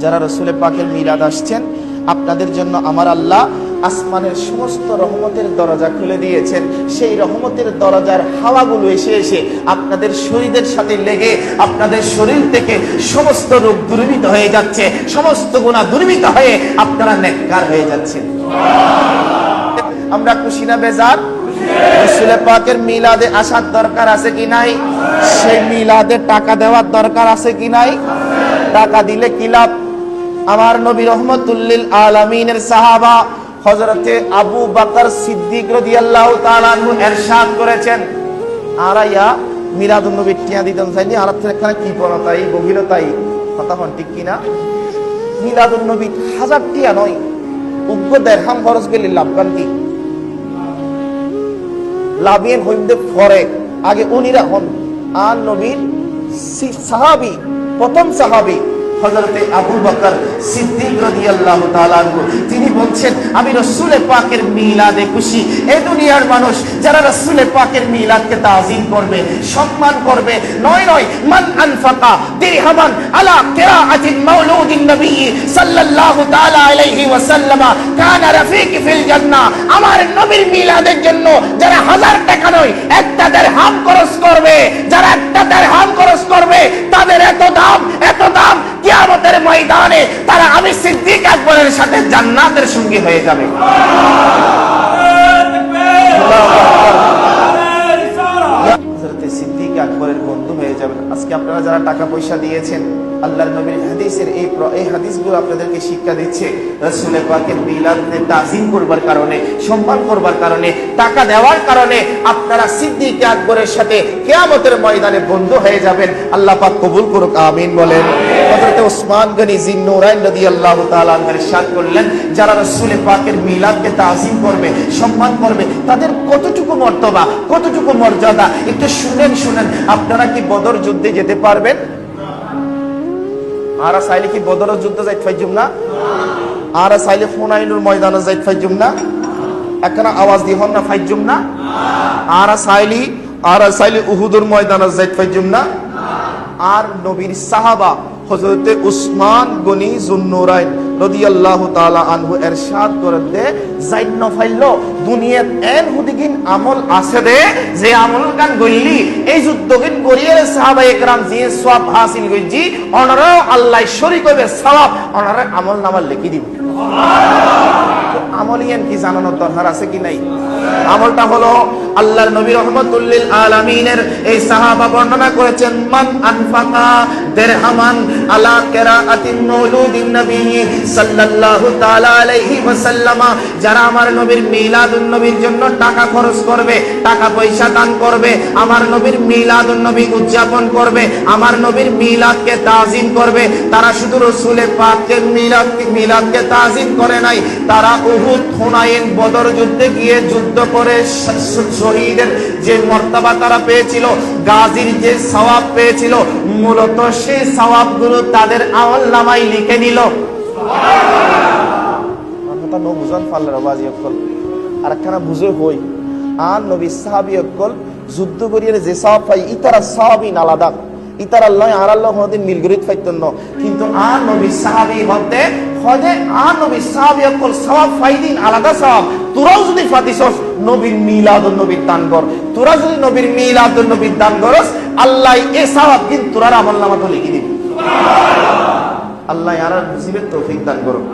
যারা রসুল পাকের মিলাদ আসছেন, আপনাদের জন্য আমার আল্লাহ আসমানের সমস্ত রহমতের দরজা খুলে দিয়েছেন। সেই রহমতের দরজার হাওয়াগুলো এসে এসে আপনাদের শরীরের সাথে লেগে আপনাদের শরীর থেকে সমস্ত রোগ দূরীভূত হয়ে যাচ্ছে, সমস্ত গুনাহ দূরীভূত হয়ে আপনারা নেককার হয়ে যাচ্ছেন। আমরা খুশি না বেজার? রসুল পাকের মিলাদে আসার দরকার আছে কি নাই? সেই মিলাদে টাকা দেওয়ার দরকার আছে কি নাই? টাকা দিলে কি লাভ? আমার নবী রহমতুল লিল আলামিনের সাহাবা হযরতে আবু বকর সিদ্দিক রাদিয়াল্লাহু তাআলা আনহু ইরশাদ করেছেন, আরাইয়া মিলাদুন নবী টিয়া দিতেন চাইনি আর এখানে কি পড়াতাই গভীরতাই কথা হন ঠিক কিনা? মিলাদুন নবী 1000 টিয়া নয়, উগ্র দিরহাম খরচ গেলে লাভবান কি? লাভিয়েন হইতে পরে আগে উনিরা হন আর নবীর সাহাবী, প্রথম সাহাবী হযরতে আবু বকর সিদ্দিক রাদিয়াল্লাহু তাআলা আনহু, তিনি বলছেন আমি রাসূল পাকের মিলাদে খুশি। এই দুনিয়ার মানুষ যারা রাসূল পাকের মিলাদকে তাজিম করবে, সম্মান করবে, নয় মান আনফাকা দিরহামান আলা কিরাআতিল মাউলুদিন নবী সাল্লাল্লাহু তাআলা আলাইহি ওয়াসাল্লাম কানা রাফিক ফিল জান্নাহ, আমার নবীর মিলাদের জন্য যারা 1000 টাকা নয় একটা দিরহাম খরচ করবে, যারা একটা দিরহাম খরচ করবে তাদের এত দাম কিয়ামতের ময়দানে তারা আমি সিদ্দিক আকবরের সাথে জান্নাতের সঙ্গী হয়ে যাবে। হযরতে সিদ্দিক আকবরের বন্ধু হয়ে যাবেন। আজকে আপনারা যারা টাকা পয়সা দিয়েছেন, আল্লাহর নবীর হাদিসের এই হাদিসগুলো আপনাদেরকে শিক্ষা দিচ্ছে রাসূল পাকের মিলাদে তাজিম করবার কারণে, সম্মান করবার কারণে, টাকা দেওয়ার কারণে আপনারা সিদ্দিক আকবরের সাথে কিয়ামতের ময়দানে বন্ধু হয়ে যাবেন। আল্লাহ পাক কবুল করুক, আমিন বলেন। হযরত ওসমান গনি জিন্নুরাইন রাদিয়াল্লাহু তাআলা আনহু ইরশাদ করলেন, যারা রাসূল পাকের মিলাদকে তাজিম করবে, সম্মান করবে, তাদের কতটুকু মর্তবা, কতটুকু মর্যাদা একটু শুনেন। আপনারা কি বদর যুদ্ধে যেতে পারবেন? আরা চাইলে কি বদর যুদ্ধে যাইতে পাইজুম না? আরা চাইলে হুনাইনুর ময়দানে যাইতে পাইজুম না? একখানা আওয়াজ দি হন না পাইজুম না? আরা চাইলে উহুদের ময়দানে যাইতে পাইজুম না? আর নবীর সাহাবা হযরতে উসমান গনি যুন্নুরাইন রাদিয়াল্লাহু তাআলা আনহু ইরশাদ করে দে যাইন ফাইলো দুনিয়াত এন হুদিগিন আমল আছে দে যে আমল গান গইলি এই যুদ্ধগিন গরিয়ের সাহাবায়ে کرام জি সওয়াব হাসিল গইজি অনরা আল্লাহ শরীক হবে সওয়াব অনরা আমল নামা লিখি দিবে। আমলিয়ান কি জানানোর দরকার আছে কি নাই? আমলটা হলো আল্লাহর নবী রহমাতুল লিল আলামিনের এই সাহাবা বর্ণনা করেছেন, মান আনফাকা দিরহামান আলা কিরাআতিন মাউলুদিন নবী সাল্লাল্লাহু তাআলা আলাইহি ওয়াসাল্লাম, যারা আমার নবীর মিলাদুন নবীর জন্য টাকা খরচ করবে, টাকা পয়সা দান করবে, আমার নবীর মিলাদুন নবী উদযাপন করবে, আমার নবীর মিলাদকে তাজিম করবে, তারা শুধু রাসূল পাকের মিলাদকে তাজিম করে নাই, তারা উহুদ, হুনাইন, বদর যুদ্ধে গিয়ে যুদ্ধ করে শহীদের যে মর্তবা তারা পেয়েছিল, গাজীর যে সওয়াব পেয়েছিল, মূলত সেই সওয়াবগুলো তাদের আমলনামায় লিখে নিল। কথা নো বুঝান পারলে বাজি অকল আর একখানা বুঝে হই আর নবী সাহাবী অকল যুদ্ধ করিয়ে যে সওয়াব পাই ইতারা সওয়াবই আলাদা, ইতার আল্লাহ আর আল্লাহ কোনদিন মিলগরিত পাইতেন না, কিন্তু আর নবী সাহাবী হতে হদে আর নবী সাহাবী অকল সওয়াব পাইদিন আলাদা সওয়াব। তোরাও যদি ফাতিসস নবীর মিলাদুন নবীর দান কর, তোরা যদি নবীর মিলাদুন নবীর দান করস, আল্লাহ এই সওয়াব কিন্তু তোরার আমলনামাতে লিখে দিবে। আল্লাহ আর মুসিবত তৌফিক দান করুন।